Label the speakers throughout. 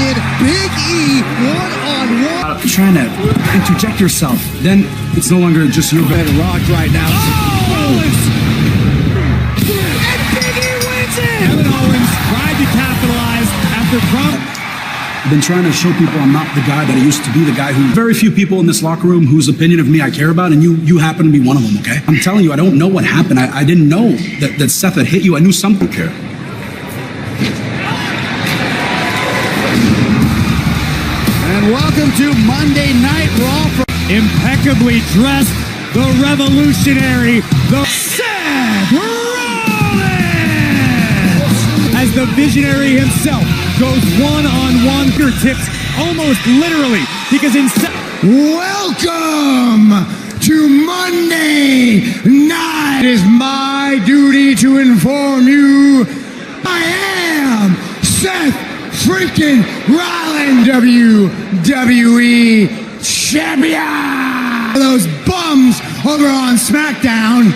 Speaker 1: and Big E one-on-one.
Speaker 2: Trying to interject yourself, then it's no longer just your bed rock right now.
Speaker 1: Oh! And Big E wins it!
Speaker 3: Kevin Owens tried to capitalize after
Speaker 2: I've been trying to show people I'm not the guy that I used to be, the guy who very few people in this locker room whose opinion of me I care about, and you happen to be one of them, okay? I'm telling you, I don't know what happened. I didn't know that Seth had hit you. I knew something. I care.
Speaker 1: And welcome to Monday Night Raw.
Speaker 3: impeccably dressed, the revolutionary, the Seth Rollins! As the visionary himself goes one-on-one fingertips, almost literally, because
Speaker 1: welcome to Monday Night. It is my duty to inform you I am Seth freaking Rollins, WWE champion. Those bums over on SmackDown.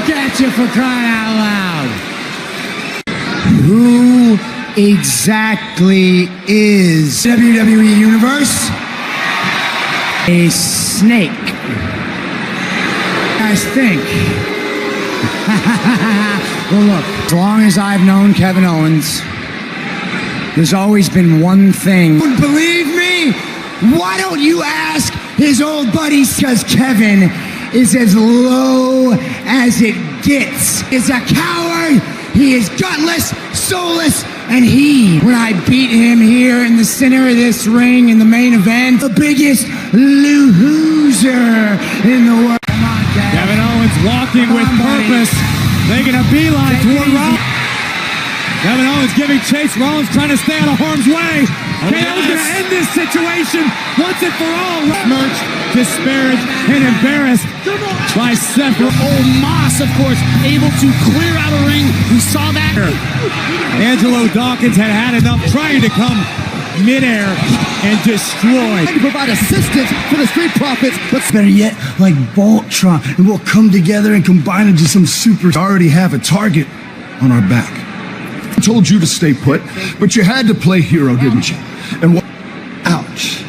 Speaker 1: Gotcha, for crying out loud. Who exactly is WWE Universe? A snake. I think. Well, look, as long as I've known Kevin Owens, there's always been one thing. Believe me? Why don't you ask his old buddies? Because Kevin is as low as it gets. He's a coward. He is gutless, soulless, and when I beat him here in the center of this ring in the main event, the biggest loser in the world. Come on,
Speaker 3: Kevin Owens walking with purpose, making a beeline toward Rollins. Kevin Owens giving chase. Rollins trying to stay out of harm's way. KO's going to end this situation once and for all. Smirched, disparaged, and embarrassed by Seth.
Speaker 4: Omos, of course, able to clear out a ring. We saw that.
Speaker 3: Angelo Dawkins had enough, trying to come midair and destroy.
Speaker 1: To provide assistance for the Street Profits, but better yet, like Voltron, and we'll come together and combine into some super.
Speaker 5: We already have a target on our back. I told you to stay put, but you had to play hero, didn't you? And what?
Speaker 1: Ouch.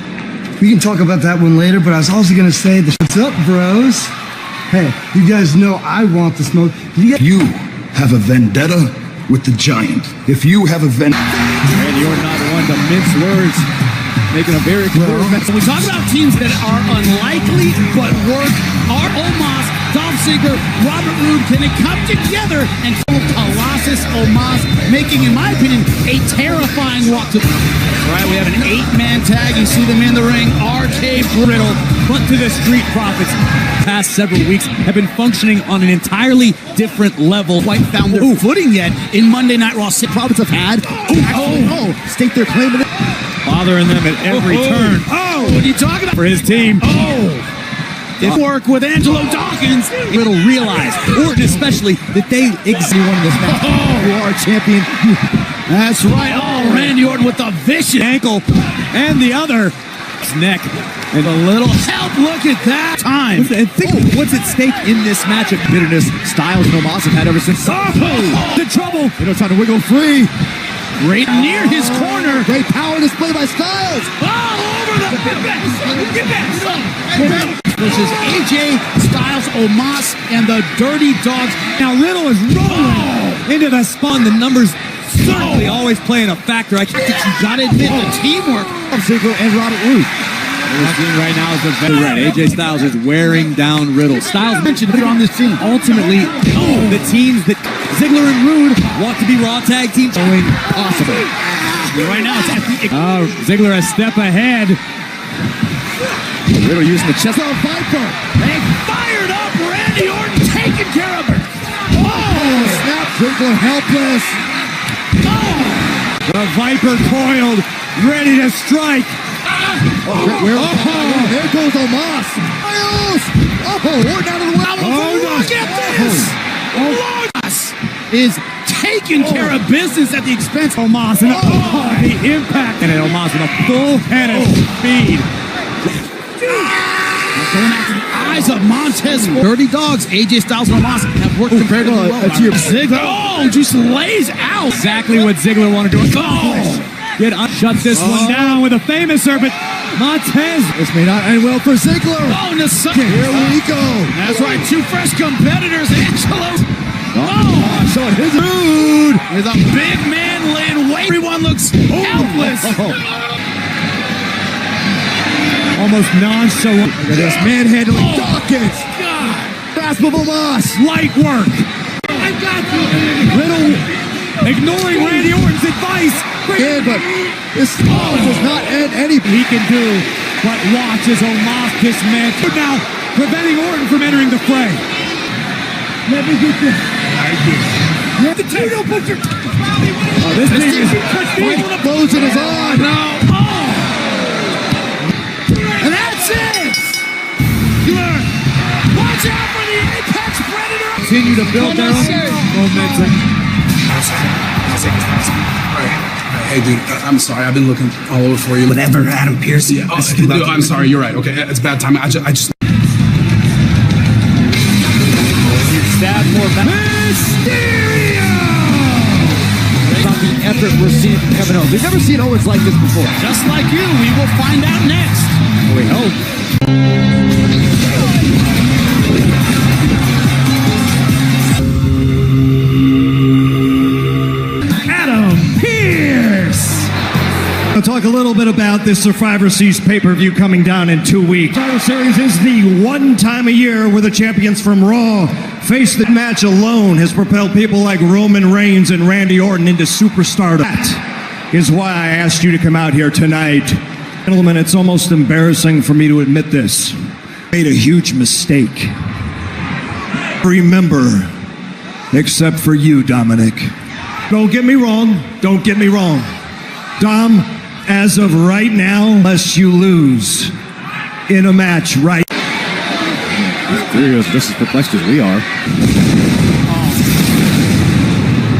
Speaker 1: We can talk about that one later, but I was also gonna say, what's up, bros? Hey, you guys know I want the smoke.
Speaker 5: You have a vendetta with the Giant. If you have a vendetta...
Speaker 3: And you're not one to mince words. Making a very clear
Speaker 4: So we talk about teams that are unlikely but work. Are Omos, Dolph Ziggler, Robert Roode, can they come together and kill Colossus Omos, making, in my opinion, a terrifying walk to... All right, we have an 8-man tag. You see them in the ring. RK Brittle,
Speaker 3: but to the Street Profits. Past several weeks have been functioning on an entirely different level.
Speaker 4: Quite found their footing yet in Monday Night Raw. Profits have had.
Speaker 1: State their claim to it.
Speaker 3: Bothering them at every turn.
Speaker 4: What are you talking about?
Speaker 3: For his team.
Speaker 4: It work with Angelo Dawkins.
Speaker 3: Little realize, or especially that they exist.
Speaker 1: Won this match. You are a champion.
Speaker 4: That's right. Randy Orton with the vicious
Speaker 3: ankle, and the other neck.
Speaker 4: And a little help. Look at that time.
Speaker 3: And think what's at stake in this matchup. Bitterness Styles and Omos have had ever since. The trouble.
Speaker 1: They know it's time to wiggle free.
Speaker 4: Right near his corner.
Speaker 1: Great power display by Styles.
Speaker 4: Over the get back. Versus AJ Styles, Omos, and the Dirty Dogs.
Speaker 3: Now Riddle is rolling into the spawn. The numbers certainly always playing a factor. I think
Speaker 4: You gotta admit the teamwork
Speaker 1: of Ziggler and Robert Roode.
Speaker 3: What we're seeing right now is the veteran. AJ Styles is wearing down Riddle. Styles
Speaker 1: mentioned here on this team.
Speaker 3: Ultimately, the teams that Ziggler and Roode want to be Raw Tag Teams going possible.
Speaker 4: right now. It's at the
Speaker 3: Ziggler a step ahead. Riddle using the chest.
Speaker 4: Viper. They fired up. Randy Orton taking care of her.
Speaker 1: Snap. Ziggler helpless.
Speaker 3: The Viper coiled, ready to strike.
Speaker 1: There goes Omos. Orton out of the way.
Speaker 4: Look at this. Omos is taking care of business at the expense of
Speaker 3: Omos and the impact. And Omos with a full head of speed.
Speaker 4: Going after the rise of Montez. Dirty Dogs, AJ Styles and Omos have worked comparatively well. Ziggler, just lays out.
Speaker 3: Exactly what Ziggler wanted to accomplish. Shut this one down with a famous serpent. Montez.
Speaker 6: This may not end well for Ziggler.
Speaker 4: Oh, Nasai.
Speaker 6: Here we go.
Speaker 4: That's right, two fresh competitors. Angelo.
Speaker 6: Showing his rude.
Speaker 4: With a big man laying weight. Everyone looks helpless.
Speaker 3: Almost nonchalant.
Speaker 6: Look at this manhandling Dawkins.
Speaker 4: God.
Speaker 6: Grasp of Omos.
Speaker 3: Light work.
Speaker 4: I got you.
Speaker 3: Little ignoring Randy Orton's advice.
Speaker 6: Yeah, but this does not end anything
Speaker 3: He can do, but watch as Omos dismantles. Now, preventing Orton from entering the fray.
Speaker 6: Let me get this.
Speaker 4: The Tito put your.
Speaker 3: This thing is
Speaker 6: Explosion is on.
Speaker 4: No. And that's it. Watch out for the Apex Predator.
Speaker 3: Continue to build their own momentum.
Speaker 2: Hey, dude, I'm sorry. I've been looking all over for you.
Speaker 1: Whatever, Adam Pearce.
Speaker 2: Yeah, dude, I'm sorry. You're right. Okay, it's bad time. I just.
Speaker 3: Mysterio!
Speaker 6: About the effort we're seeing from Kevin Owens. We've never seen Owens like this before.
Speaker 4: Just like you, we will find out next.
Speaker 6: We hope.
Speaker 3: Adam Pearce!
Speaker 7: I'll talk a little bit about this Survivor Series pay-per-view coming down in 2 weeks. Survivor Series is the one time a year where the champions from Raw face the match alone has propelled people like Roman Reigns and Randy Orton into superstardom. That is why I asked you to come out here tonight. Gentlemen, it's almost embarrassing for me to admit this. I made a huge mistake. Remember, except for you, Dominic. Don't get me wrong. Don't get me wrong. Dom, as of right now, unless you lose in a match right.
Speaker 6: Mysterio's just as perplexed as we are.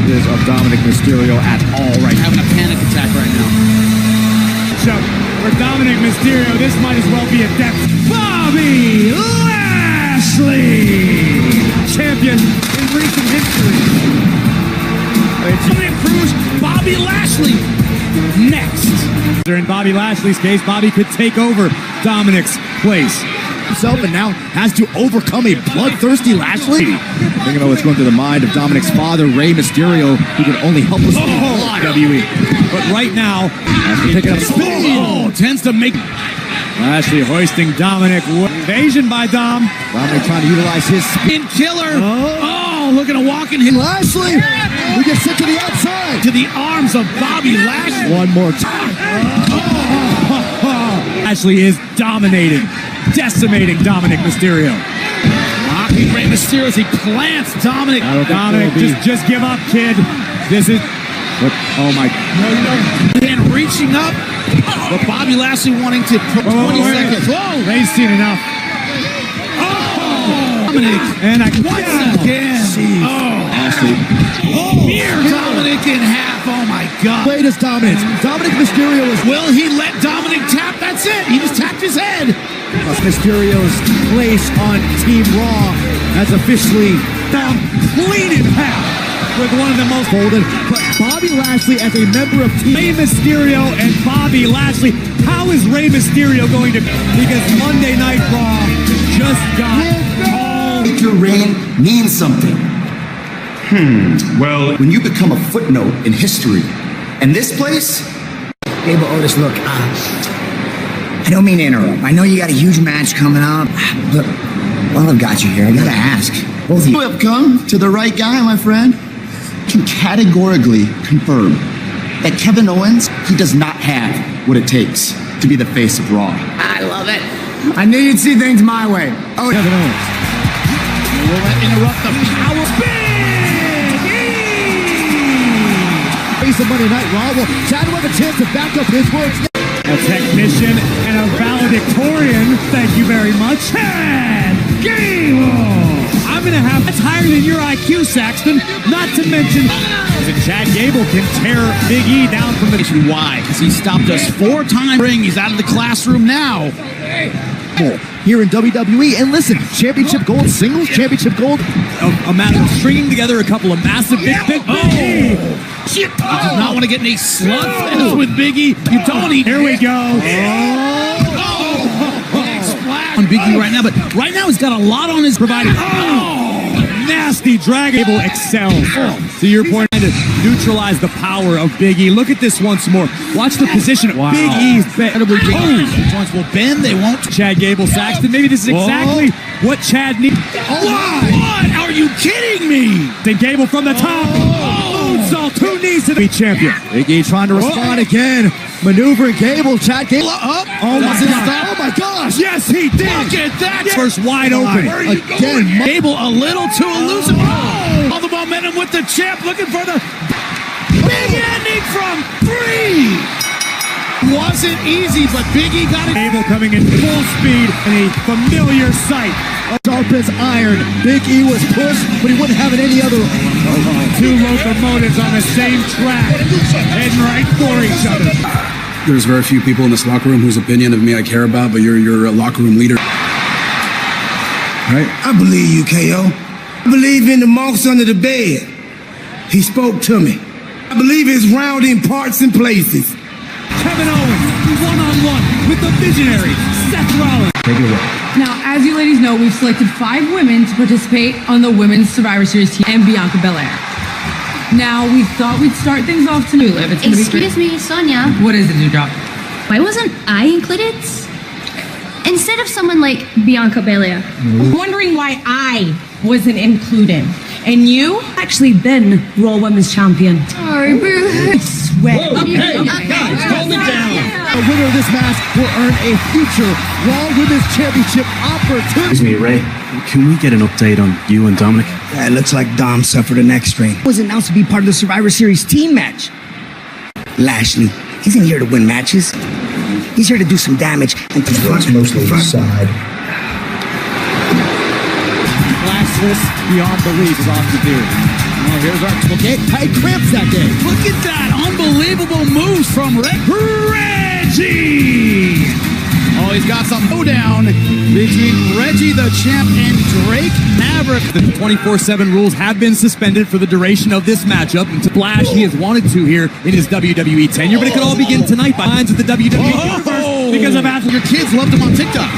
Speaker 6: Is of Dominic Mysterio at all right now.
Speaker 4: Having a panic attack right now.
Speaker 3: So, for Dominic Mysterio, this might as well be a death. Bobby Lashley! Champion in recent history.
Speaker 4: Dominic Cruz, Bobby Lashley. Next.
Speaker 3: In Bobby Lashley's case, Bobby could take over Dominic's place.
Speaker 6: Himself and now has to overcome a bloodthirsty Lashley. Think about what's going through the mind of Dominic's father, Rey Mysterio, who can only help us WWE.
Speaker 3: But right now,
Speaker 6: Picking up speed.
Speaker 4: Tends to make.
Speaker 3: Lashley hoisting Dominic. Invasion by Dom.
Speaker 6: Dominic trying to utilize his speed.
Speaker 4: In killer. Oh, looking to walk in him.
Speaker 6: Lashley, we get sent to the outside.
Speaker 4: To the arms of Bobby Lashley.
Speaker 6: One more time.
Speaker 3: Lashley is dominating, decimating Dominic Mysterio.
Speaker 4: Mocking Rey Mysterio as he plants Dominic.
Speaker 3: Dominic, just give up, kid. This is.
Speaker 6: But, oh my.
Speaker 4: And reaching up. But Bobby Lashley wanting to put 20 seconds. Whoa!
Speaker 3: Ray's seen enough.
Speaker 4: Dominic.
Speaker 3: And
Speaker 4: Once again.
Speaker 6: Lashley.
Speaker 4: Mere Dominic in half. Oh my God.
Speaker 6: Latest dominance. Dominic Mysterio is.
Speaker 4: Will he let Dominic tap? That's it. He just tapped his head.
Speaker 6: Mysterio's place on Team Raw has officially
Speaker 3: complete in half with one of the most
Speaker 6: folded. But Bobby Lashley as a member of Team
Speaker 3: Rey Mysterio and Bobby Lashley. How is Rey Mysterio going to? Because Monday Night Raw just got all.
Speaker 8: Your reign means something. Well, when you become a footnote in history, and this place.
Speaker 1: Hey, but Otis, look, I don't mean to interrupt. I know you got a huge match coming up, but while I've got you here, I gotta ask. Both of
Speaker 8: You have come to the right guy, my friend. Can categorically confirm that Kevin Owens, he does not have what it takes to be the face of Raw.
Speaker 1: I love it. I knew you'd see things my way. Oh,
Speaker 6: Kevin Owens.
Speaker 4: Will that interrupt the power?
Speaker 6: Face of Monday Night Raw. Well, Chad will have a chance to back up his words.
Speaker 3: A technician and a valedictorian. Thank you very much. Chad Gable. I'm going to have that's higher than your IQ, Saxton. Not to mention that Chad Gable can tear Big E down from the.
Speaker 4: Why? Because he stopped us 4 times. He's out of the classroom now.
Speaker 6: here in WWE. And listen, championship gold, singles, championship gold.
Speaker 3: A matter of stringing together a couple of massive big
Speaker 4: Shit! You do not want to get in a slugfest with Big E. You don't need.
Speaker 3: Here we go.
Speaker 4: Big splash on Big E right now, but right now he's got a lot on his providing.
Speaker 3: Nasty drag. Able excel. To your point, to neutralize the power of Big E. Look at this once more. Watch the position of Big E's incredibly big.
Speaker 4: Joints will bend, they won't.
Speaker 3: Chad Gable Saxton. Maybe this is exactly what Chad needs.
Speaker 4: What? Are you kidding me?
Speaker 3: Then Gable from the top. Moonsault, 2 knees to the champion.
Speaker 6: Big E trying to respond again. Maneuvering Gable, Chad Gable up.
Speaker 4: Oh
Speaker 6: my gosh.
Speaker 3: Yes, he did.
Speaker 4: Look at that.
Speaker 3: First wide open.
Speaker 6: Again.
Speaker 4: Gable a little too elusive. All the momentum with the champ looking for the big ending from 3. Wasn't easy, but Big E got it.
Speaker 3: Gable coming in full speed and a familiar sight.
Speaker 6: Sharp as iron. Big E was pushed, but he wouldn't have it any other.
Speaker 3: 2 locomotives on the same track, heading right for each other.
Speaker 2: There's very few people in this locker room whose opinion of me I care about, but you're a locker room leader.
Speaker 9: Right? I believe you, KO. I believe in the marks under the bed. He spoke to me. I believe his rounding parts and places.
Speaker 3: Kevin Owens, one-on-one with the visionary Seth Rollins.
Speaker 2: Take it away.
Speaker 10: Now, as you ladies know, we've selected 5 women to participate on the Women's Survivor Series team and Bianca Belair. Now, we thought we'd start things off to Liv.
Speaker 11: Excuse me, Sonia.
Speaker 10: What is it, Dewdrop?
Speaker 11: Why wasn't I included? Instead of someone like Bianca Belair.
Speaker 10: Wondering why I wasn't included. And you?
Speaker 11: Actually been Raw Women's Champion. Sorry, boo.
Speaker 10: I swear.
Speaker 4: Okay, guys, hold it down.
Speaker 6: The winner of this match will earn a future Raw Women's Championship opportunity.
Speaker 12: Excuse me, Ray. Can we get an update on you and Dominic?
Speaker 9: Yeah, it looks like Dom suffered a neck strain.
Speaker 1: Was announced to be part of the Survivor Series team match. Lashley, he's in here to win matches. He's here to do some damage and to front.
Speaker 9: Mostly side.
Speaker 3: Classless beyond belief is off the field.
Speaker 4: Oh, here's our
Speaker 6: Okay, tight cramps that day.
Speaker 4: Look at that. Unbelievable moves from
Speaker 3: Reggie!
Speaker 4: Oh, he's got some down between Reggie the Champ and Drake Maverick.
Speaker 3: The 24/7 rules have been suspended for the duration of this matchup. And to Flash, he has wanted to here in his WWE tenure, but it could all begin tonight by lines of the WWE Universe because of athletes.
Speaker 4: Your kids loved him on TikTok.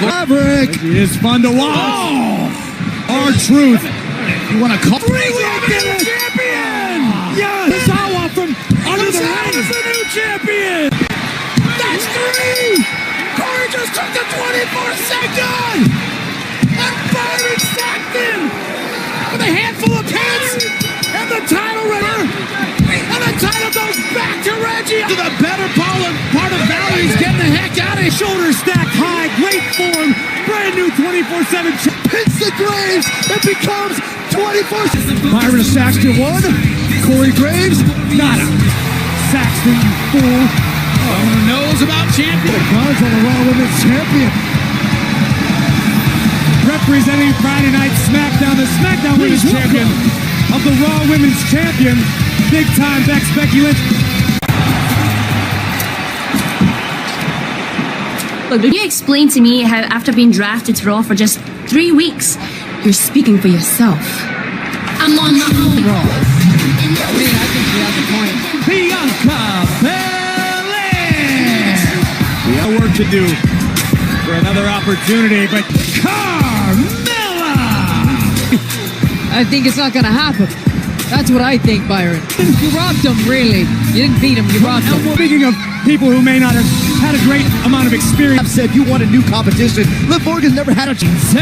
Speaker 3: Maverick! It is fun to watch. R-Truth.
Speaker 4: You want to call?
Speaker 3: 3-woman champion! Yes! Sawa from under the ring is the new champion!
Speaker 4: That's 3! Corey just took the 24-second! And Byron Saxton with a handful of pins! And the title winner! And the title goes back to Reggie! To the better part of Valerie's getting the heck out of here!
Speaker 3: Shoulders stacked high, great form, brand new 24/7
Speaker 6: Hits the Graves, it becomes 24/7. Byron Saxton won. Corey Graves, nada.
Speaker 3: Saxton, you fool.
Speaker 4: Someone who knows about champion.
Speaker 6: The Guns on the Raw Women's Champion.
Speaker 3: Representing Friday Night SmackDown, the SmackDown Women's Champion of the Raw Women's Champion, big time Becky Lynch.
Speaker 11: Look, did you explain to me how after being drafted to Raw for just 3 weeks, you're speaking for yourself? I'm on my own Raw.
Speaker 10: I think she has a point.
Speaker 3: Bianca Belair! We have work to do for another opportunity, but Carmella!
Speaker 10: I think it's not going to happen. That's what I think, Byron. You rocked him, really. You didn't beat him, you rocked him.
Speaker 3: Speaking of people who may not have had a great amount of experience,
Speaker 6: I've said you want a new competition. Liv Morgan's never had a chance.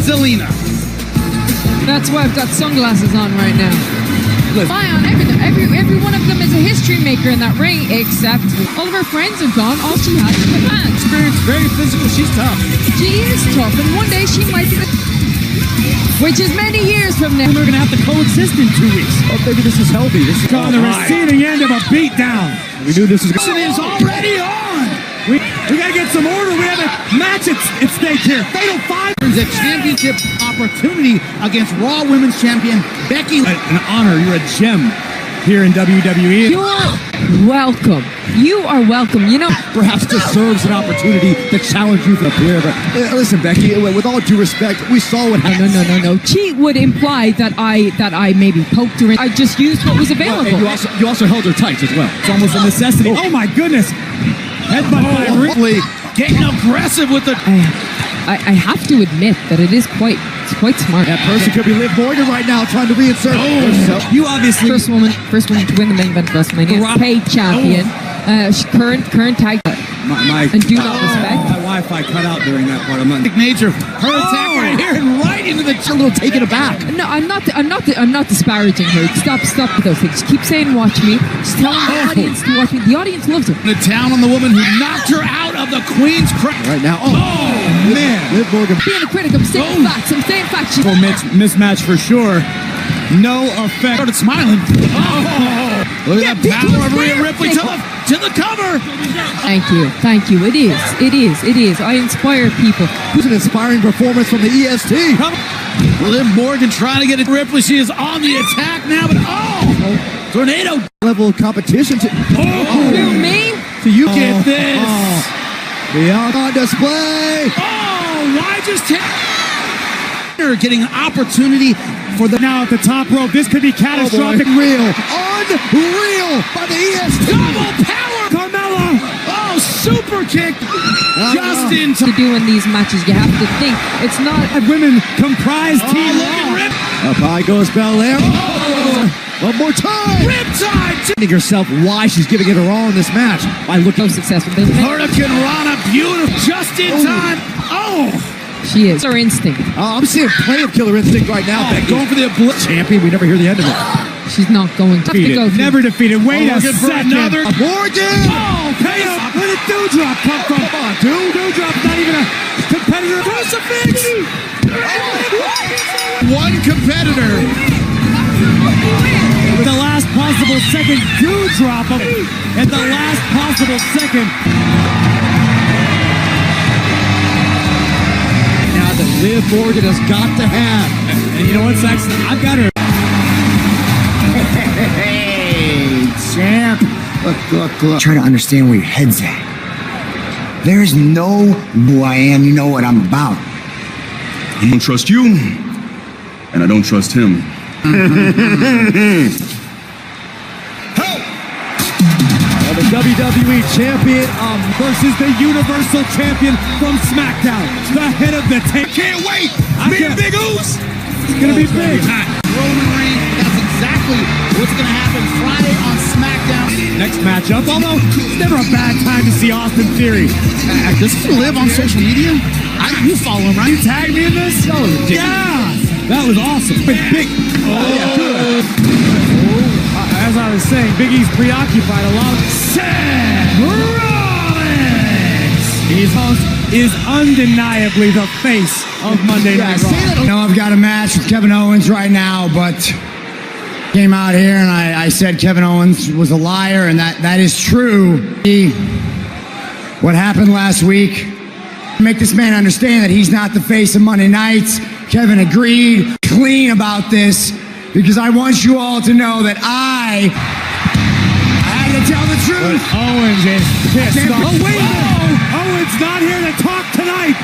Speaker 4: Zelina.
Speaker 10: That's why I've got sunglasses on right now. Fine, every one of them is a history maker in that ring, except all of her friends are gone. All she has is the fans.
Speaker 3: experience, very physical. She's tough.
Speaker 10: She is tough, and one day she might be the... Which is many years from now.
Speaker 3: We're going to have to coexist in 2 weeks.
Speaker 6: Oh, maybe this is healthy. This is
Speaker 3: on the receiving end of a beatdown.
Speaker 6: We knew this was going
Speaker 4: is already on.
Speaker 3: We got to get some order. We have a match at stake here. Fatal 5.
Speaker 4: There's a championship opportunity against Raw Women's Champion Becky.
Speaker 3: An honor. You're a gem. here in WWE.
Speaker 10: You're welcome. You are welcome. You know,
Speaker 6: Perhaps deserves an opportunity to challenge you for the here. But listen, Becky, with all due respect, we saw what happened.
Speaker 10: no. Cheat would imply that I maybe poked her. I just used what was available.
Speaker 6: And you also held her tight as well.
Speaker 3: It's almost a necessity. Oh my goodness. Headbutt by Ripley.
Speaker 4: Getting aggressive with the...
Speaker 10: I have to admit that it's quite smart.
Speaker 6: That person could be Liv Morgan right now trying to reinsert herself.
Speaker 3: You obviously...
Speaker 10: First woman to win the main event of WrestleMania. Paid champion. Current tag. And do not respect.
Speaker 3: My Wi-Fi cut out during that part. I'm not...
Speaker 4: Major. Her attack right here and right into the...
Speaker 6: A little taken aback.
Speaker 10: No, I'm not disparaging her. Stop with those things. Keep saying watch me. Just telling the audience to watch me. The audience loves her.
Speaker 4: The town on the woman who knocked her out of the Queen's crown.
Speaker 6: Right now.
Speaker 3: Man.
Speaker 6: Liv Morgan.
Speaker 10: Being a critic, I'm saying facts.
Speaker 3: Mismatch for sure. No effect.
Speaker 4: Started smiling. Look at that power of Rhea Ripley to the cover.
Speaker 10: Thank you. It is. I inspire people.
Speaker 6: Who's an inspiring performance from the EST?
Speaker 4: Liv Morgan trying to get it. Ripley, she is on the attack now, but tornado
Speaker 6: Level of competition.
Speaker 10: You mean?
Speaker 6: So you
Speaker 4: get this.
Speaker 6: Beyond on display.
Speaker 4: Why just take... Getting an opportunity for the...
Speaker 3: Now at the top rope, this could be catastrophic.
Speaker 6: Unreal by the EST.
Speaker 4: Double power.
Speaker 3: Carmella.
Speaker 4: Super kick. Just in time.
Speaker 10: To do in these matches, you have to think it's not...
Speaker 3: Women comprise Team
Speaker 6: Raw. Up high goes Belair. One more time.
Speaker 4: Riptide.
Speaker 6: Finding herself why she's giving it her all in this match. By looking
Speaker 10: successful.
Speaker 4: Hurricane Rana, beautiful. Just in time.
Speaker 10: She is. Her instinct.
Speaker 6: I'm seeing plenty of killer instinct right now, Becky.
Speaker 4: Going for the
Speaker 6: champion. We never hear the end of it.
Speaker 10: She's not going to
Speaker 3: defeated. Never defeated. Wait a second.
Speaker 4: Another.
Speaker 6: Morgan.
Speaker 3: Pay up. Where did Doudrop come from?
Speaker 6: Come on, dude.
Speaker 3: Doudrop's not even a competitor.
Speaker 4: Crucifix. One competitor.
Speaker 3: The last possible second. Doudrop at the last possible second.
Speaker 6: That Liv Morgan has got to have.
Speaker 3: And you know what, Saxon? I've got her.
Speaker 1: Hey, champ. Look. Try to understand where your head's at. There's no who I am. You know what I'm about.
Speaker 5: I don't trust you, and I don't trust him.
Speaker 3: The WWE Champion versus the Universal Champion from SmackDown. The head of the tank.
Speaker 4: Can't wait. Me and Big Oos.
Speaker 3: It's going to be big.
Speaker 4: Roman Reigns. That's exactly what's going to happen Friday on SmackDown.
Speaker 3: Next matchup, although it's never a bad time to see Austin Theory.
Speaker 4: Does he live on social media? You follow him, right?
Speaker 3: You tagged me in this?
Speaker 4: That was ridiculous.
Speaker 3: Yeah. That was awesome. Big. As I was saying, Big E's preoccupied a lot. Seth Rollins! Is undeniably the face of Monday Night Raw.
Speaker 1: I know I've got a match with Kevin Owens right now, but came out here and I said Kevin Owens was a liar, and that is true. What happened last week, make this man understand that he's not the face of Monday nights. Kevin agreed, clean about this, because I want you all to know that I had to tell the truth.
Speaker 3: But Owens is pissed off. Oh, wait a minute. Owens not here to talk tonight.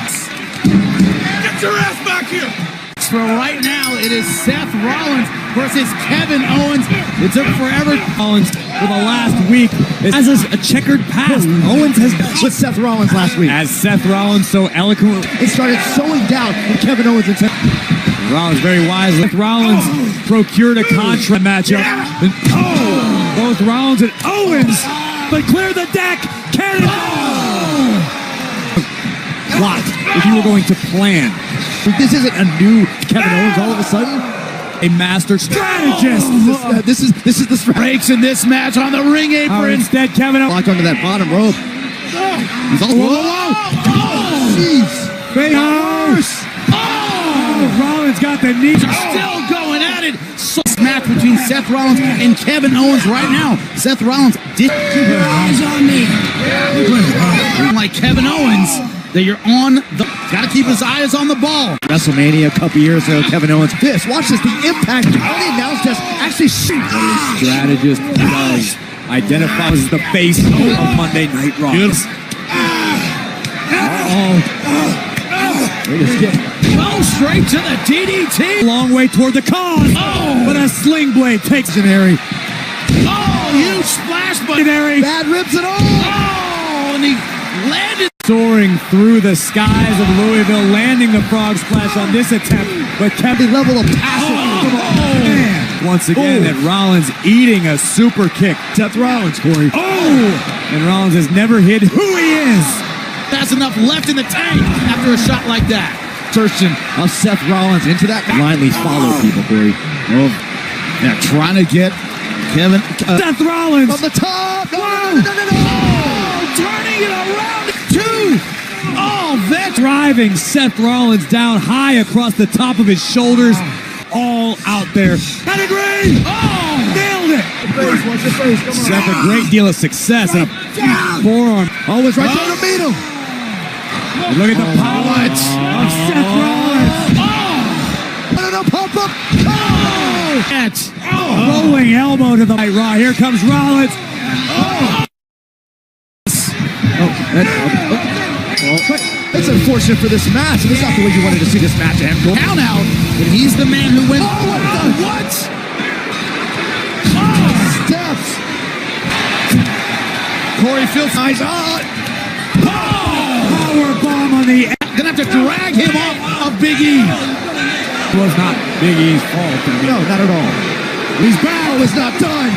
Speaker 4: Get your ass back here. So right now, it is Seth Rollins versus Kevin Owens.
Speaker 3: It took forever. Owens for the last week has a checkered past. Owens has
Speaker 6: with Seth Rollins last week.
Speaker 3: As Seth Rollins so eloquently.
Speaker 6: It started sowing doubt in Kevin Owens and Seth.
Speaker 3: Rollins very wisely. Rollins procured a contract matchup. Both Rollins and Owens, but clear the deck. Cannon. What if you were going to plan?
Speaker 6: This isn't a new Kevin Owens all of a sudden.
Speaker 3: A master strategist.
Speaker 6: This is the strategy.
Speaker 4: Breaks in this match on the ring apron.
Speaker 3: Instead, Kevin Owens
Speaker 6: locked onto that bottom rope. He's also
Speaker 3: jeez. Rollins got the knee.
Speaker 4: Still going at it. So match between Seth Rollins and Kevin Owens right now. Seth Rollins did keep your eyes on me. Like Kevin Owens, that you're on the Got to keep his eyes on the ball.
Speaker 6: WrestleMania a couple years ago, Kevin Owens. Watch this, the impact. All the announcers actually shoot.
Speaker 3: Strategist does identify as the face of Monday Night Raw.
Speaker 4: Go straight to the DDT.
Speaker 3: Long way toward the cause. But a sling blade takes Naarie.
Speaker 4: Huge splash, but
Speaker 6: Bad rips it all.
Speaker 4: and he landed.
Speaker 3: Soaring through the skies of Louisville, landing the frog splash on this attempt. But Kevin
Speaker 6: level of passion.
Speaker 3: Once again, that Rollins eating a super kick.
Speaker 6: Seth Rollins, Corey.
Speaker 3: And Rollins has never hid who he is.
Speaker 4: That's enough left in the tank after a shot like that.
Speaker 6: Insertion of Seth Rollins into that. Blindly follow people, Corey.
Speaker 4: Yeah, trying to get Kevin.
Speaker 3: Seth Rollins
Speaker 6: from the top. No.
Speaker 4: Turning it around. Two.
Speaker 3: That's driving Seth Rollins down high across the top of his shoulders. All out there. Pedigree! Nailed it! Seth, a great deal of success and a forearm.
Speaker 6: It's right there to meet him.
Speaker 3: And look at the power of Seth Rollins.
Speaker 6: Pump up.
Speaker 3: Rolling elbow to the right. Raw. Here comes Rollins.
Speaker 6: It's unfortunate for this match. This is not the way you wanted to see this match end.
Speaker 4: Count out, but he's the man who went.
Speaker 6: What? Steps.
Speaker 4: Corey feels eyes on.
Speaker 3: Power bomb on the.
Speaker 4: Gonna have to drag him off of Big E.
Speaker 3: It was not Big E's fault.
Speaker 6: No, not at all.
Speaker 3: He's back.
Speaker 6: It's not done.